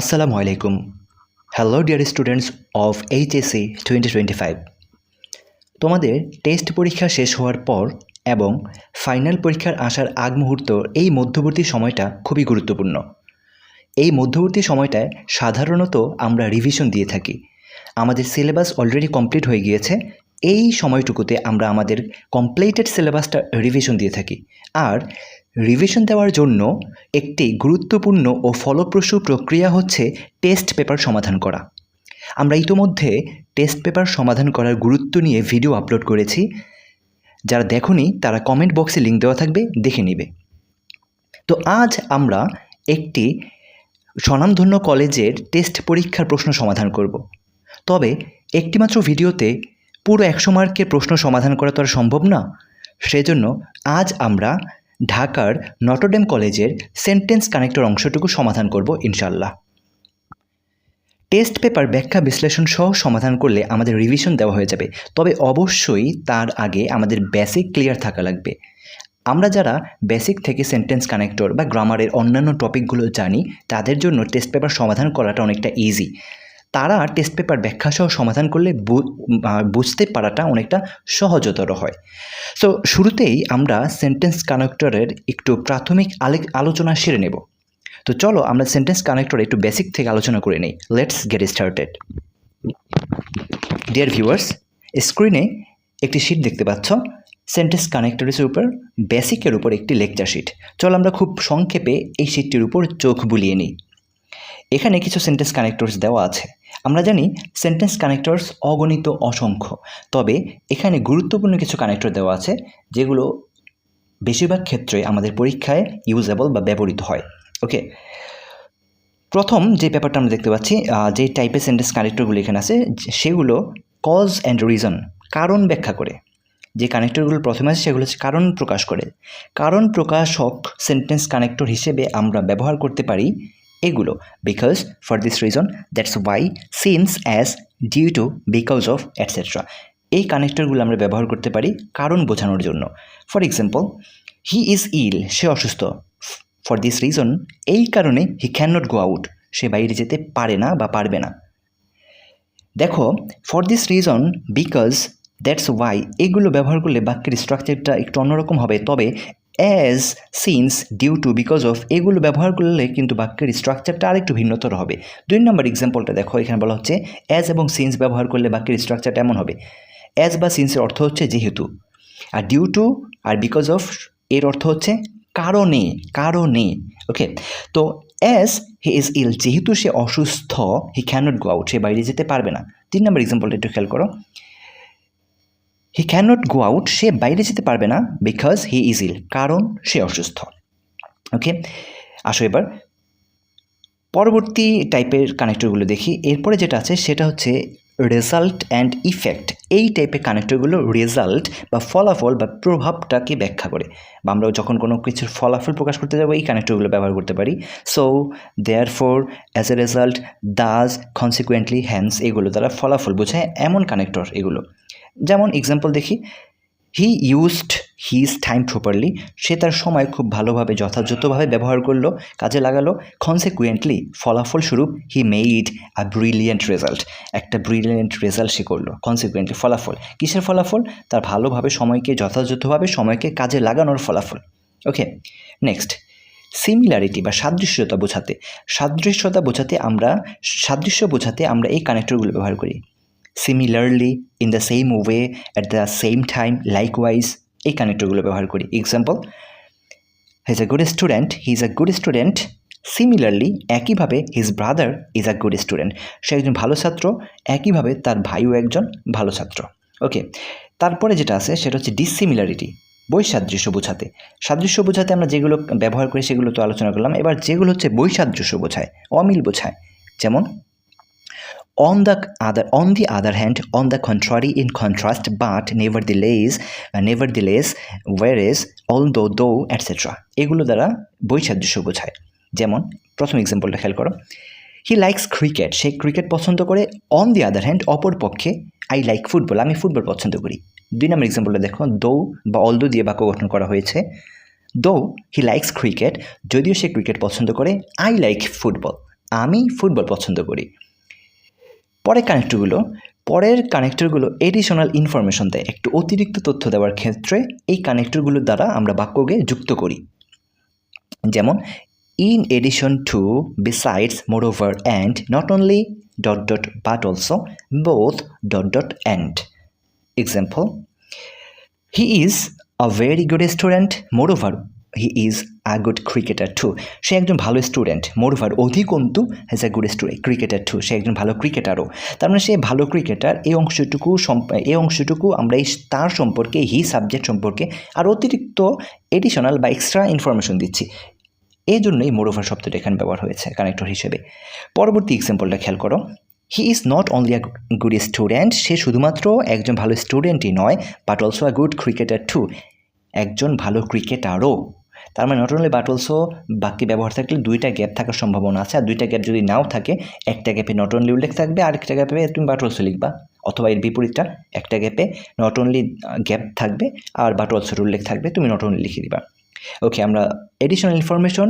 আসসালামু আলাইকুম। Hello dear students of HSC 2025। তোমাদের টেস্ট পরীক্ষা শেষ হওয়ার পর এবং ফাইনাল পরীক্ষার আসার আগ মুহূর্ত এই মধ্যবর্তী সময়টা খুবই গুরুত্বপূর্ণ। এই মধ্যবর্তী সময়টায় সাধারণত আমরা রিভিশন দিয়ে থাকি। আমাদের সিলেবাস অলরেডি কমপ্লিট হয়ে গিয়েছে, এই সময়টুকুতে আমরা আমাদের কমপ্লিটেড সিলেবাসটা রিভিশন দিয়ে থাকি। আর রিভিশন দেওয়ার জন্য একটি গুরুত্বপূর্ণ ও ফলপ্রসূ প্রক্রিয়া হচ্ছে টেস্ট পেপার সমাধান করা। আমরা ইতোমধ্যে টেস্ট পেপার সমাধান করার গুরুত্ব নিয়ে ভিডিও আপলোড করেছি। যারা দেখোনি তারা কমেন্ট বক্সে লিঙ্ক দেওয়া থাকবে, দেখে নেবে। তো আজ আমরা একটি স্বনামধন্য কলেজের টেস্ট পরীক্ষার প্রশ্ন সমাধান করব। তবে একটিমাত্র ভিডিওতে পুরো 100 মার্কের প্রশ্ন সমাধান করা তো আর সম্ভব না। সেজন্য আজ আমরা ঢাকার নটরডেম কলেজের সেন্টেন্স কানেক্টর অংশটুকু সমাধান করব ইনশাল্লাহ। টেস্ট পেপার ব্যাখ্যা বিশ্লেষণ সহ সমাধান করলে আমাদের রিভিশন দেওয়া হয়ে যাবে। তবে অবশ্যই তার আগে আমাদের বেসিক ক্লিয়ার থাকা লাগবে। আমরা যারা বেসিক থেকে সেন্টেন্স কানেক্টর বা গ্রামারের অন্যান্য টপিকগুলো জানি, তাদের জন্য টেস্ট পেপার সমাধান করাটা অনেকটা ইজি। তারা টেস্ট পেপার ব্যাখ্যা সহ সমাধান করলে বুঝতে পারাটা অনেকটা সহজতর হয়। সো শুরুতেই আমরা সেন্টেন্স কানেক্টরের একটু প্রাথমিক আলোচনা সেরে নেব। তো চলো আমরা সেন্টেন্স কানেক্টর একটু বেসিক থেকে আলোচনা করে নিই। Let's get started. Dear viewers, স্ক্রিনে একটি শিট দেখতে পাচ্ছ। সেন্টেন্স কানেক্টরের উপর বেসিকের উপর একটি লেকচার শিট। চলো আমরা খুব সংক্ষেপে এই শিটটির উপর চোখ বুলিয়ে নিই। এখানে কিছু সেন্টেন্স কানেক্টরস দেওয়া আছে। আমরা জানি সেন্টেন্স কানেক্টরস অগণিত, অসংখ্য। তবে এখানে গুরুত্বপূর্ণ কিছু কানেক্টর দেওয়া আছে যেগুলো বেশিরভাগ ক্ষেত্রে আমাদের পরীক্ষায় ইউজেবল বা ব্যবহৃত হয়। ওকে, প্রথম যে ব্যাপারটা আমরা দেখতে পাচ্ছি, যে টাইপের সেন্টেন্স কানেক্টরগুলো এখানে আছে সেগুলো কজ অ্যান্ড রিজন, কারণ ব্যাখ্যা করে। যে কানেক্টরগুলো প্রথমে আছে সেগুলো হচ্ছে কারণ প্রকাশ করে। কারণ প্রকাশক সেন্টেন্স কানেক্টর হিসেবে আমরা ব্যবহার করতে পারি এগুলো: because, for this reason, that's why, since, as, due to, because of, etcetera. এই কানেক্টরগুলো আমরা ব্যবহার করতে পারি কারণ বোঝানোর জন্য। For example, he is ill, সে অসুস্থ। ফর দিস রিজন, এই কারণে he can not go out, সে বাইরে যেতে পারে না বা পারবে না। দেখো, for this reason, because, that's why, এগুলো ব্যবহার করলে বাক্যের স্ট্রাকচারটা একটু অন্যরকম হবে। তবে as, since, due to, because of এগুলো ব্যবহার করলে কিন্তু বাক্যের স্ট্রাকচারটা আরেকটু ভিন্নতর হবে। 2 নম্বর এক্সাম্পলটা দেখো, এখানে বলা হচ্ছে অ্যাজ এবং সিন্স ব্যবহার করলে বাক্যের স্ট্রাকচারটা এমন হবে: অ্যাজ বা সিন্সের অর্থ হচ্ছে যেহেতু, আর ডিউ টু আর বিকজ অফ এর অর্থ হচ্ছে কারণে, কারণে। ওকে, তো অ্যাজ হি ইজ ইল, যেহেতু সে অসুস্থ, he can not go out, সে বাইরে যেতে পারবে না। 3 নম্বর এক্সাম্পলটা একটু খেয়াল করো, he can not go out, সে বাইরে যেতে পারবে না, বিকজ হি ইজ ইল, কারণ সে অসুস্থ। ওকে, আসো এবার পরবর্তী টাইপের কানেক্টরগুলো দেখি। এরপরে যেটা আছে সেটা হচ্ছে রেজাল্ট অ্যান্ড ইফেক্ট। এই টাইপের কানেক্টরগুলো রেজাল্ট বা ফলাফল বা প্রভাবটাকে ব্যাখ্যা করে, বা আমরা যখন কোনো কিছুর ফলাফল প্রকাশ করতে যাবো এই কানেক্টরগুলো ব্যবহার করতে পারি। So, therefore, as a result, thus, consequently, hence, এগুলো দ্বারা ফলাফল বোঝায় এমন কানেক্টর এগুলো। যেমন এক্সাম্পল দেখি, he used his time properly, সে তার সময় খুব ভালোভাবে যথাযথভাবে ব্যবহার করলো, কাজে লাগালো। কনসিকুয়েন্টলি, ফলাফলস্বরূপ, he made a brilliant result, একটা ব্রিলিয়েন্ট রেজাল্ট সে করলো। কনসিকুয়েন্টলি, ফলাফল, কিসের ফলাফল? তার ভালোভাবে সময়কে যথাযথভাবে সময়কে কাজে লাগানোর ফলাফল। ওকে, নেক্সট, সিমিলারিটি বা সাদৃশ্যতা বোঝাতে। সাদৃশ্য বোঝাতে আমরা এই কানেক্টরগুলো ব্যবহার করি। Similarly, in the same way, at the same time, likewise, এই কানেক্টরগুলো ব্যবহার করি। Example, he is a good student, he is a good student. Similarly, একইভাবে, his brother is a good student, সে একজন ভালো ছাত্র, একইভাবে তার ভাইও একজন ভালো ছাত্র। ওকে, তারপরে যেটা আছে সেটা হচ্ছে ডিসিমিলারিটি, বৈসাদৃশ্য বোঝাতে। সাদৃশ্য বোঝাতে আমরা যেগুলো ব্যবহার করি সেগুলো তো আলোচনা করলাম। এবার যেগুলো হচ্ছে বৈসাদৃশ্য বোঝায়, অমিল বোঝায়, যেমন on the other hand, on the contrary, in contrast, but, nevertheless, whereas, although, though, etc. এগুলো দ্বারা বৈসাদৃশ্য বোঝায়। যেমন প্রথম এক্সাম্পলটা খেয়াল করো, he likes cricket, say cricket পছন্দ করে। অন দি আদার হ্যান্ড, অপর পক্ষে, আই লাইক ফুটবল, আমি ফুটবল পছন্দ করি। 2 নম্বর এক্সাম্পলটা দেখো, দো বা অলদো দিয়ে বাক্য গঠন করা হয়েছে। দো হি লাইকস ক্রিকেট, যদিও সে ক্রিকেট পছন্দ করে, আই লাইক ফুটবল, আমি ফুটবল পছন্দ করি। পরের কানেক্টরগুলো এডিশনাল ইনফরমেশন দেয়, একটু অতিরিক্ত তথ্য দেওয়ার ক্ষেত্রে এই কানেক্টরগুলোর দ্বারা আমরা বাক্যকে যুক্ত করি। যেমন in addition to, besides, moreover, and, not only, ... but also, both ... and. Example, he is a very good student, moreover, he is a good cricketer too. সে একজন ভালো স্টুডেন্ট, মোরওভার অধিকন্তু has a good cricketer too, সে একজন ভালো ক্রিকেটারও। তার মানে সে ভালো ক্রিকেটার, এই অংশটুকু আমরা তার সম্পর্কে, হি সাবজেক্ট সম্পর্কে আর অতিরিক্ত এডিশনাল বা এক্সট্রা ইনফরমেশন দিচ্ছি। এই জন্যই মোরওভার শব্দটা এখানে ব্যবহার হয়েছে কানেক্টর হিসেবে। পরবর্তী এক্সাম্পলটা খেয়াল করো, he is not only a good student, সে শুধুমাত্র একজন ভালো স্টুডেন্টই নয়, but also a good cricketer too, একজন ভালো ক্রিকেটারও। তার মানে নট অনলি বাট অলসো বাক্যে ব্যবহার থাকলে দুইটা গ্যাপ থাকার সম্ভাবনা আছে, আর দুইটা গ্যাপ যদি নাও থাকে, একটা গ্যাপে নট অনলি উল্লেখ থাকবে, আরেকটা গ্যাপে তুমি বাট অলসো লিখবা, অথবা এর বিপরীতটা, একটা গ্যাপে নট অনলি গ্যাপ থাকবে আর বাট অলসোর উল্লেখ থাকবে, তুমি নট অনলি লিখে দিবা। ওকে, আমরা এডিশনাল ইনফরমেশন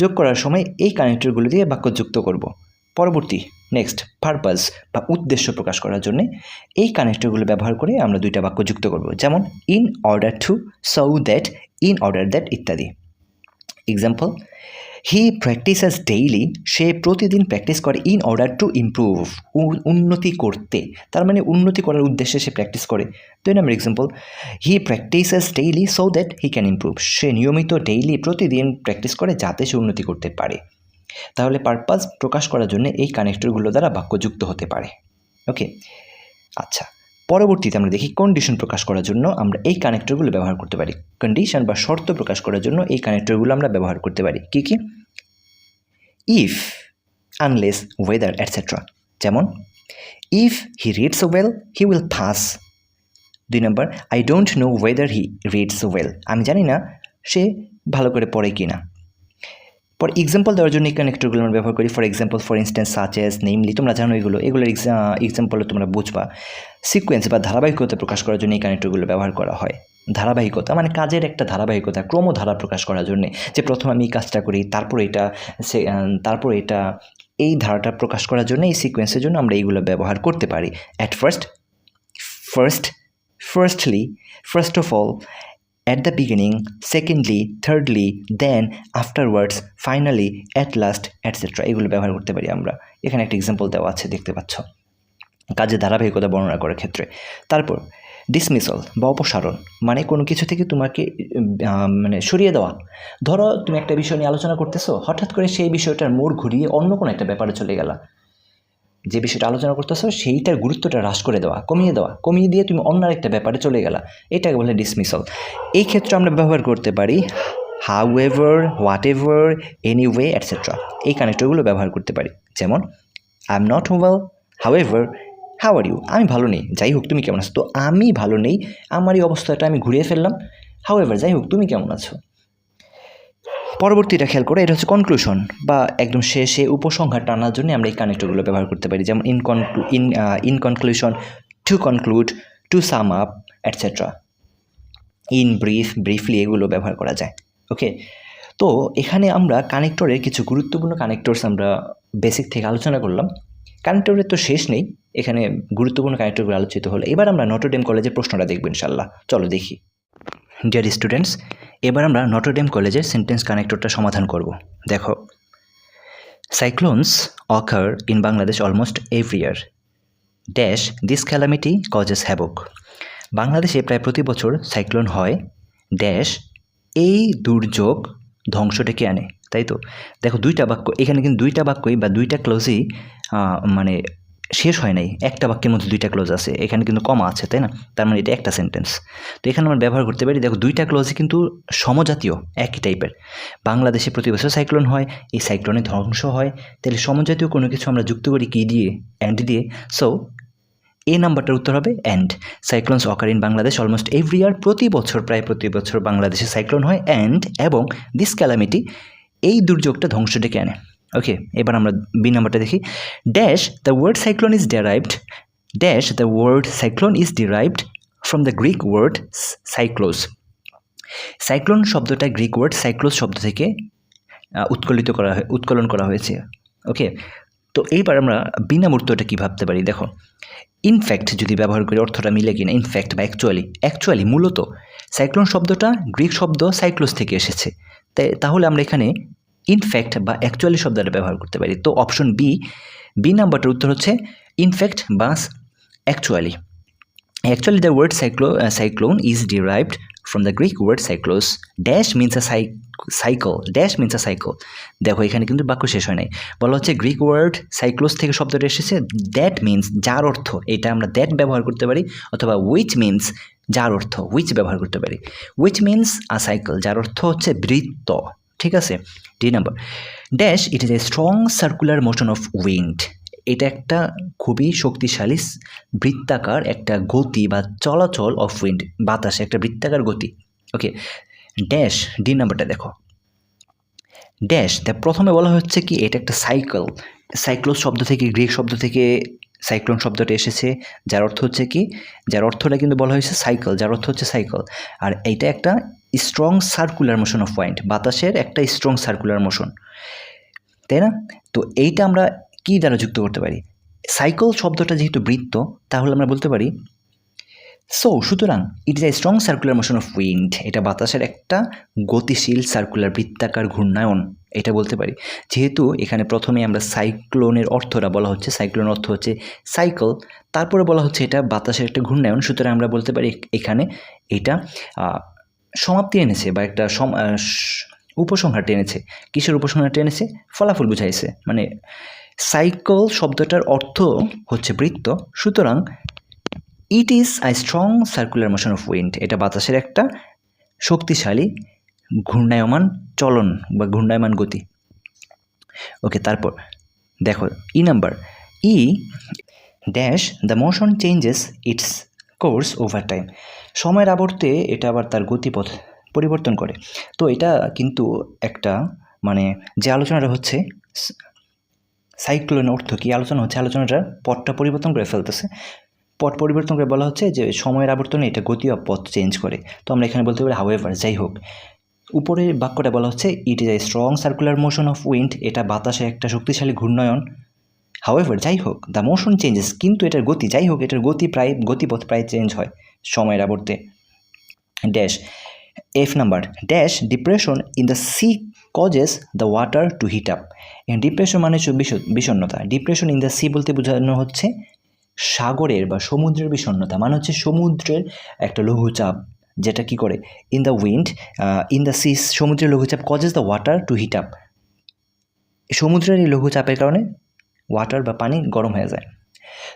যোগ করার সময় এই কানেক্টরগুলো দিয়ে বাক্য যুক্ত করব। পরবর্তী নেক্সট, পারপাস বা উদ্দেশ্য প্রকাশ করার জন্য এই কানেক্টরগুলো ব্যবহার করে আমরা দুইটা বাক্য যুক্ত করব, যেমন in order to, so that, in order that ইত্যাদি। এক্সাম্পল, হি প্র্যাকটিসেস ডেইলি, সে প্রতিদিন প্র্যাকটিস করে ইন অর্ডার টু ইমপ্রুভ, উন্নতি করতে, তার মানে উন্নতি করার উদ্দেশ্যে সে প্র্যাকটিস করে। 2 নম্বর example, he practises daily so that he can improve, সে নিয়মিত প্রতিদিন প্র্যাকটিস করে যাতে সে উন্নতি করতে পারে। তাহলে পারপাস প্রকাশ করার জন্য এই কানেক্টরগুলো দ্বারা বাক্য যুক্ত হতে পারে। ওকে, আচ্ছা, পরবর্তীতে আমরা দেখি কন্ডিশন প্রকাশ করার জন্য আমরা এই কানেক্টরগুলো ব্যবহার করতে পারি। কন্ডিশন বা শর্ত প্রকাশ করার জন্য এই কানেক্টরগুলো আমরা ব্যবহার করতে পারি। কি কি? If, unless, whether, etcetera. যেমন if he reads well, he will pass. 2 number, I don't know whether he reads well, আমি জানি না সে ভালো করে পড়ে কি না। পর এক্সাম্পল দেওয়ার জন্য এই কানেক্টরগুলো আমরা ব্যবহার করি। For example, for instance, such as, namely, তোমরা জানো এগুলোর এক্সাম্পলে তোমরা বুঝবা। সিকোয়েন্স বা ধারাবাহিকতা প্রকাশ করার জন্য এই কানেক্টরগুলো ব্যবহার করা হয়। ধারাবাহিকতা মানে কাজের একটা ধারাবাহিকতা, ক্রমধারা প্রকাশ করার জন্য, যে প্রথমে আমি এই কাজটা করি, তারপর এটা এই ধারাটা প্রকাশ করার জন্য, এই সিকোয়েন্সের জন্য আমরা এইগুলো ব্যবহার করতে পারি। At first, firstly, first of all, at the beginning, secondly, thirdly, then, afterwards, finally, at last, etc. এগুলো ব্যবহার করতে পারি আমরা। এখানে একটা এক্সাম্পল দেওয়া আছে, দেখতে পাচ্ছ, কাজের ধারাবাহিকতা বর্ণনা করার ক্ষেত্রে। তারপর ডিসমিসল বা অপসারণ, মানে কোনো কিছু থেকে তোমাকে মানে সরিয়ে দেওয়া। ধরো তুমি একটা বিষয় নিয়ে আলোচনা করতেছো, হঠাৎ করে সেই বিষয়টার মোড় ঘুরিয়ে অন্য কোনো একটা ব্যাপারে চলে গেলা। যে বিষয়টা আলোচনা করতেছো সেইটার গুরুত্বটা হ্রাস করে দেওয়া, কমিয়ে দিয়ে তুমি অন্য একটা ব্যাপারে চলে গেলা, এটাকে বলে ডিসমিসল। এই ক্ষেত্রে আমরা ব্যবহার করতে পারি হাউএভার, হোয়াটএভার, এনিওয়ে, এটসেট্রা। এই কানেক্টরগুলো ব্যবহার করতে পারি। যেমন I am not well, however, how are you, আমি ভালো নেই, যাই হোক তুমি কেমন আছো। তো আমি ভালো নেই, আমার এই অবস্থাটা আমি ঘুরিয়ে ফেললাম, হাউএভার, যাই হোক তুমি কেমন আছো। পরবর্তীটা খেয়াল করে, এটা হচ্ছে কনক্লুশন বা একদম শেষে উপসংহার টানার জন্য আমরা এই কানেক্টরগুলো ব্যবহার করতে পারি। যেমন in conclusion, to conclude, to sum up, etcetera. In brief, briefly, এগুলো ব্যবহার করা যায়। ওকে, তো এখানে আমরা কানেক্টরের কিছু গুরুত্বপূর্ণ কানেক্টরস আমরা বেসিক থেকে আলোচনা করলাম। কানেক্টরের তো শেষ নেই, এখানে গুরুত্বপূর্ণ কানেক্টরগুলো আলোচিত হলো। এবার আমরা নটরডেম কলেজের প্রশ্নটা দেখব ইনশাল্লাহ। চলো দেখি। ডিয়ার স্টুডেন্টস, এবার আমরা নটরডেম কলেজের সেন্টেন্স কানেক্টরটা সমাধান করব। দেখো, cyclones occur in Bangladesh almost every year, dash this calamity causes havoc. বাংলাদেশে প্রায় প্রতি বছর সাইক্লোন হয়, ড্যাশ এই দুর্যোগ ধ্বংস ডেকে আনে। তাই তো দেখো, দুইটা বাক্য এখানে, কিন্তু দুইটা বাক্যই বা দুইটা ক্লোজই মানে শেষ হয় নাই, একটা বাক্যের মধ্যে দুইটা ক্লোজ আছে, এখানে কিন্তু কমা আছে, তাই না? তার মানে এটা একটা সেন্টেন্স। তো এখানে আমরা ব্যবহার করতে পারি, দেখো দুইটা ক্লোজই কিন্তু সমজাতীয়, একই টাইপের। বাংলাদেশে প্রতি বছর সাইক্লোন হয়, এই সাইক্লোনে ধ্বংস হয়, তাহলে সমজাতীয় কোনো কিছু আমরা যুক্ত করি কি দিয়ে? অ্যান্ড দিয়ে। সো এই নাম্বারটার উত্তর হবে and. Cyclones occur in Bangladesh almost every year, প্রায় প্রতি বছর বাংলাদেশে সাইক্লোন হয়, অ্যান্ড এবং দিস ক্যালামিটি এই দুর্যোগটা ধ্বংস ডেকে আনে। ওকে, এবার আমরা বি নাম্বারটা দেখি। Dash the word cyclone is derived from the Greek word cyclos. Cyclone শব্দটা গ্রিক ওয়ার্ড সাইক্লোস শব্দ থেকে উৎকলন করা হয়েছে। ওকে, তো এইবার আমরা বিনামূর্তটা কী ভাবতে পারি দেখো। ইনফ্যাক্ট যদি ব্যবহার করি অর্থটা মিলে কিনা, ইনফ্যাক্ট বা অ্যাকচুয়ালি মূলত সাইক্লোন শব্দটা গ্রিক শব্দ সাইক্লোস থেকে এসেছে, তাহলে আমরা এখানে ইনফ্যাক্ট বা অ্যাকচুয়ালি শব্দটা ব্যবহার করতে পারি। তো অপশন বি নাম্বারটার উত্তর হচ্ছে ইনফ্যাক্ট বা actually. Actually, the word cyclone is derived from the Greek word cyclos. Dash means a cycle. Dash means a cycle. দেখো এখানে কিন্তু বাক্য শেষ হয় নাই, বলা হচ্ছে গ্রিক ওয়ার্ড সাইক্লোস থেকে শব্দটা এসেছে। দ্যাট মিন্স যার অর্থ, এটা আমরা দ্যাট ব্যবহার করতে পারি, অথবা উইচ মিন্স যার অর্থ, উইচ ব্যবহার করতে পারি। উইচ মিন্স আ সাইকেল, যার অর্থ হচ্ছে বৃত্ত। ঠিক আছে, D number. Dash it is a strong circular motion of wind. এটা একটা খুবই শক্তিশালী বৃত্তাকার একটা গতি বা চলাচল অফ উইন্ড, বাতাসে একটা বৃত্তাকার গতি। ওকে, ড্যাশ ডি নাম্বারটা দেখো। ড্যাশ প্রথমে বলা হচ্ছে কি এটা একটা সাইকেল। সাইক্লোস শব্দ থেকে, গ্রিক শব্দ থেকে সাইক্লোন শব্দটা এসেছে, যার অর্থ হচ্ছে কি, যার অর্থটা কিন্তু বলা হয়েছে সাইকেল, যার অর্থ হচ্ছে সাইকেল। আর এইটা একটা strong circular motion of wind, বাতাসের একটা স্ট্রং সার্কুলার মোশন, তাই না? তো এইটা আমরা কি দ্বারা যুক্ত করতে পারি? সাইকেল শব্দটা যেহেতু বৃত্ত, তাহলে আমরা বলতে পারি সুতরাং it is a strong circular motion of wind, এটা বাতাসের একটা গতিশীল সার্কুলার বৃত্তাকার ঘূর্ণায়ন, এটা বলতে পারি। যেহেতু এখানে প্রথমে আমরা সাইক্লোনের অর্থটা বলা হচ্ছে, সাইক্লোনের অর্থ হচ্ছে সাইকেল, তারপরে বলা হচ্ছে এটা বাতাসের একটা ঘূর্ণায়ন, সুতরাং আমরা বলতে পারি এখানে এটা সমাপ্তি এনেছে বা একটা উপসংহার টেনেছে। কিসের উপসংহার টেনেছে? ফলাফল বুঝাইছে। মানে সাইকেল শব্দটার অর্থ হচ্ছে বৃত্ত, সুতরাং it is a strong circular motion of wind, এটা বাতাসের একটা শক্তিশালী ঘূর্ণায়মান চলন বা ঘূর্ণায়মান গতি। ওকে, তারপর দেখো E number. E dash the motion changes it's course over time. সময়ের আবর্তে এটা আবার তার গতিপথ পরিবর্তন করে। তো এটা কিন্তু একটা মানে যে আলোচনাটা হচ্ছে সাইক্লোনের অর্থ কী আলোচনা হচ্ছে, আলোচনাটার পথটা পরিবর্তন করে ফেলতেছে। পথ পরিবর্তন করে বলা হচ্ছে যে সময়ের আবর্তনে এটা গতি বা পথ চেঞ্জ করে। তো আমরা এখানে বলতে পারি হাউএভার, যাই হোক। উপরের বাক্যটা বলা হচ্ছে it is a strong circular motion of wind, এটা বাতাসে একটা শক্তিশালী ঘূর্ণায়ন। হাউএভার, যাই হোক, দ্য মোশন চেঞ্জেস, কিন্তু এটার গতি, যাই হোক এটার গতিপথ প্রায় চেঞ্জ হয় সময়ের আবর্তে। Dash F number. Dash depression in the sea causes the water to heat up. Depression মানে হচ্ছে বিষণ্ণতা। ডিপ্রেশন ইন দ্য সি বলতে বোঝানো হচ্ছে সাগরের বা সমুদ্রের বিষণ্ণতা, মানে হচ্ছে সমুদ্রের একটা লঘুচাপ, যেটা কি করে in the wind in the sea, সমুদ্রের লঘুচাপ causes the water to heat up, সমুদ্রের এই লঘুচাপের কারণে ওয়াটার বা পানি গরম হয়ে যায়।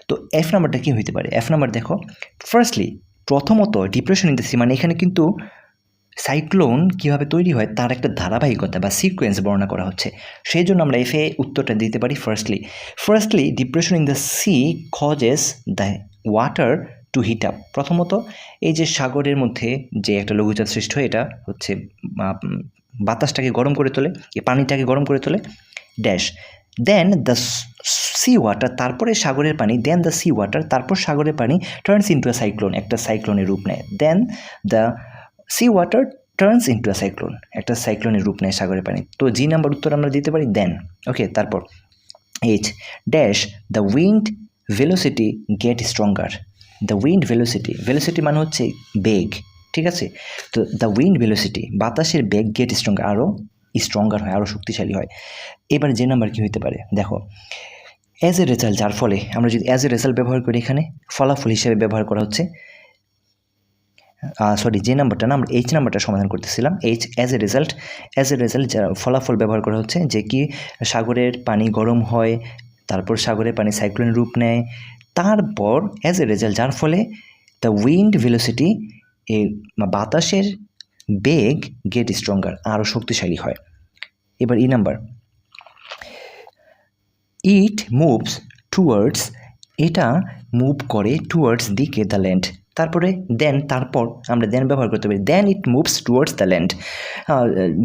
তো এফ নাম্বারটা কী হইতে পারে? এফ নাম্বার দেখো, ফার্স্টলি প্রথমত ডিপ্রেশন ইন দ্য সি, মানে এখানে কিন্তু সাইক্লোন কীভাবে তৈরি হয় তার একটা ধারাবাহিকতা বা সিকোয়েন্স বর্ণনা করা হচ্ছে, সেই জন্য আমরা এফে উত্তরটা দিতে পারি firstly depression in the sea causes the water to heat up. প্রথমত এই যে সাগরের মধ্যে যে একটা লঘুচাপ সৃষ্টি হয়, এটা হচ্ছে বাতাসটাকে গরম করে তোলে, এই পানিটাকে গরম করে তোলে। Dash then the sea water, তারপরে সাগরের পানি, দেন দ্য সি ওয়াটার, তারপর সাগরের পানি টার্নস ইন্টু আ সাইক্লোন, একটা সাইক্লোনের রূপ নেয়। Then the sea water turns into a cyclone, একটা সাইক্লোনের রূপ নেয় সাগরের পানি। তো জি নাম্বার উত্তর আমরা দিতে পারি দেন। ওকে, তারপর H dash the wind velocity get stronger. The wind velocity মানে হচ্ছে বেগ, ঠিক আছে? তো দ্য উইন্ড ভেলোসিটি, বাতাসের বেগ গেট স্ট্রঙ্গার, আরও স্ট্রঙ্গার হয়, আরও শক্তিশালী হয়। এবার যে নাম্বার কী হতে পারে দেখো, অ্যাজ এ রেজাল্ট, যার ফলে, আমরা যদি অ্যাজ এ রেজাল্ট ব্যবহার করি, এখানে ফলাফল হিসেবে ব্যবহার করা হচ্ছে, যে নাম্বারটা না, আমরা এইচ নাম্বারটা সমাধান করতেছিলাম। এইচ অ্যাজ এ রেজাল্ট যারা ফলাফল ব্যবহার করা হচ্ছে, যে কি সাগরের পানি গরম হয়, তারপর সাগরের পানি সাইক্লোনের রূপ নেয়, তারপর অ্যাজ এ রেজাল্ট যার ফলে দ্য উইন্ড ভেলোসিটি, এই বাতাসের বেগ গেট স্ট্রঙ্গার, আরও শক্তিশালী হয়। এবার ই নাম্বার, ইট মুভস টুয়ার্ডস, এটা মুভ করে টুয়ার্ডস দিকে দ্য ল্যান্ড। তারপরে তারপর আমরা দেন ব্যবহার করতে পারি, দেন ইট মুভস টুয়ার্ডস দ্য ল্যান্ড,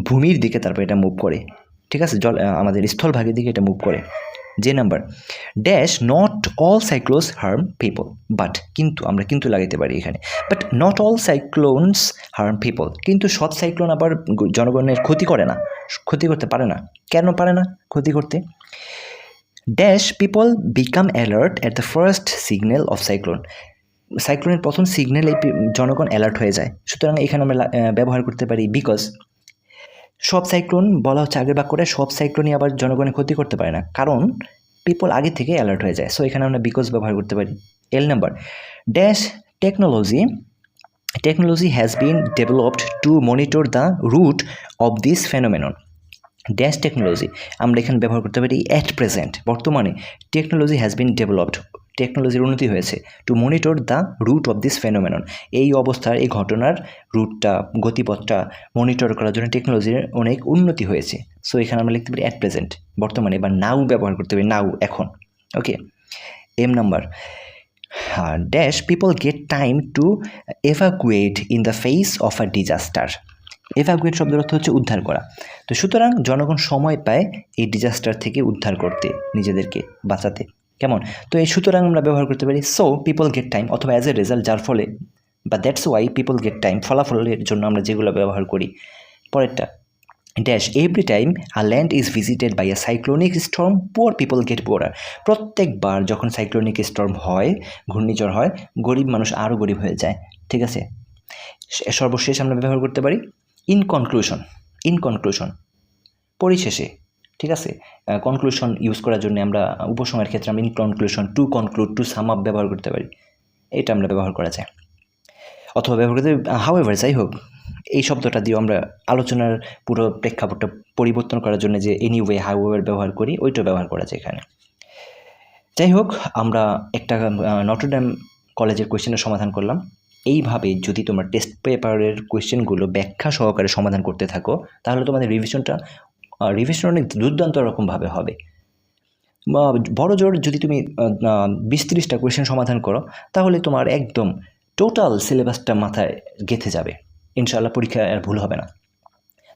ভূমির দিকে তারপর এটা মুভ করে, ঠিক আছে? আমাদের স্থলভাগের দিকে এটা মুভ করে। যে number, dash not all cyclones harm people, but, কিন্তু আমরা কিন্তু লাগাইতে পারি এখানে, but not all cyclones harm people, কিন্তু সব সাইক্লোন আবার জনগণের ক্ষতি করে না, ক্ষতি করতে পারে না। কেন পারে না ক্ষতি করতে? Dash people become alert at the first signal of cyclone. সাইক্লোনের প্রথম সিগন্যালে জনগণ অ্যালার্ট হয়ে যায়। সুতরাং এখানে আমরা ব্যবহার করতে পারি বিকজ। সব সাইক্লোন বলা হচ্ছে আগের বাক্যটা, সব সাইক্লোনই আবার জনগণের ক্ষতি করতে পারে না, কারণ পিপল আগে থেকে অ্যালার্ট হয়ে যায়। সো এখানে আমরা বিকজ ব্যবহার করতে পারি। L number, dash technology has been developed to monitor the root of this phenomenon. Dash technology আমরা এখানে ব্যবহার করতে পারি অ্যাট প্রেজেন্ট, বর্তমানে টেকনোলজি হ্যাজ বিন ডেভেলপড, টেকনোলজির উন্নতি হয়েছে, to monitor the root of this phenomenon, এই অবস্থার এই ঘটনার রুটটা গতিপথটা মনিটর করার জন্য টেকনোলজির অনেক উন্নতি হয়েছে। সো এখানে আমরা লিখতে পারি অ্যাট প্রেজেন্ট, বর্তমানে, বা নাও ব্যবহার করতে পারি, নাও, এখন। Okay, M number, dash people get time to evacuate in the face of a disaster. Evacuate শব্দের অর্থ হচ্ছে উদ্ধার করা। তো সুতরাং জনগণ সময় পায় এই ডিজাস্টার থেকে উদ্ধার করতে, নিজেদেরকে বাঁচাতে, কেমন? তো এই সুতরাং আমরা ব্যবহার করতে পারি সো পিপল গেট টাইম, অথবা অ্যাজ এ রেজাল্ট, যার ফলে, বা that's why people get time, ফলাফলের জন্য আমরা যেগুলো ব্যবহার করি। পরেরটা, dash every time a land is visited by a cyclonic storm poor people get poorer. প্রত্যেকবার যখন সাইক্লোনিক স্টর্ম হয়, ঘূর্ণিঝড় হয়, গরিব মানুষ আরও গরিব হয়ে যায়। ঠিক আছে, সর্বশেষ আমরা ব্যবহার করতে পারি ইন কনক্লুশন, পরিশেষে। ঠিক আছে, কনক্লুশন ইউজ করার জন্য আমরা উপসময়ের ক্ষেত্রে আমরা in conclusion, to conclude, to sum up ব্যবহার করতে পারি। এটা আমরা ব্যবহার করা যায়, অথবা ব্যবহার করতে হাউএভার, যাই হোক, এই শব্দটা দিয়েও আমরা আলোচনার পুরো প্রেক্ষাপটটা পরিবর্তন করার জন্য যে এনিওয়ে, হাউএভার ব্যবহার করি, ওইটা ব্যবহার করা যায় এখানে। যাই হোক, আমরা একটা নটরডেম কলেজের কোয়েশ্চেনের সমাধান করলাম। এইভাবে যদি তোমার টেস্ট পেপারের কোয়েশ্চেনগুলো ব্যাখ্যা সহকারে সমাধান করতে থাকো, তাহলে তোমাদের রিভিশন অনেক দুর্দান্ত রকমভাবে হবে। বড় জোর যদি তুমি 20-30টা কোয়েশ্চেন সমাধান করো, তাহলে তোমার একদম টোটাল সিলেবাসটা মাথায় গেঁথে যাবে। ইনশাআল্লাহ পরীক্ষায় আর ভুল হবে না।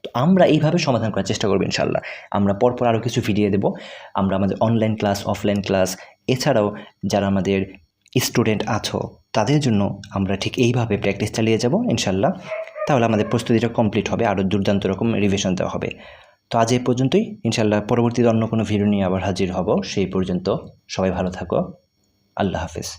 তো আমরা এইভাবে সমাধান করার চেষ্টা করবো ইনশাআল্লাহ। আমরা পরপর আরও কিছু ভিডিও দেবো। আমরা আমাদের অনলাইন ক্লাস, অফলাইন ক্লাস, এছাড়াও যারা আমাদের স্টুডেন্ট আছো তাদের জন্য আমরা ঠিক এইভাবে প্র্যাকটিস চালিয়ে যাব ইনশাআল্লাহ। তাহলে আমাদের প্রস্তুতিটা কমপ্লিট হবে, আরও দুর্দান্ত রকম রিভিশন দেওয়া হবে। তো আজ এই পর্যন্তই, ইনশাআল্লাহ পরবর্তীতে অন্য কোনো ভিডিও নিয়ে আবার হাজির হব। সেই পর্যন্ত সবাই ভালো থাকো, আল্লাহ হাফেজ।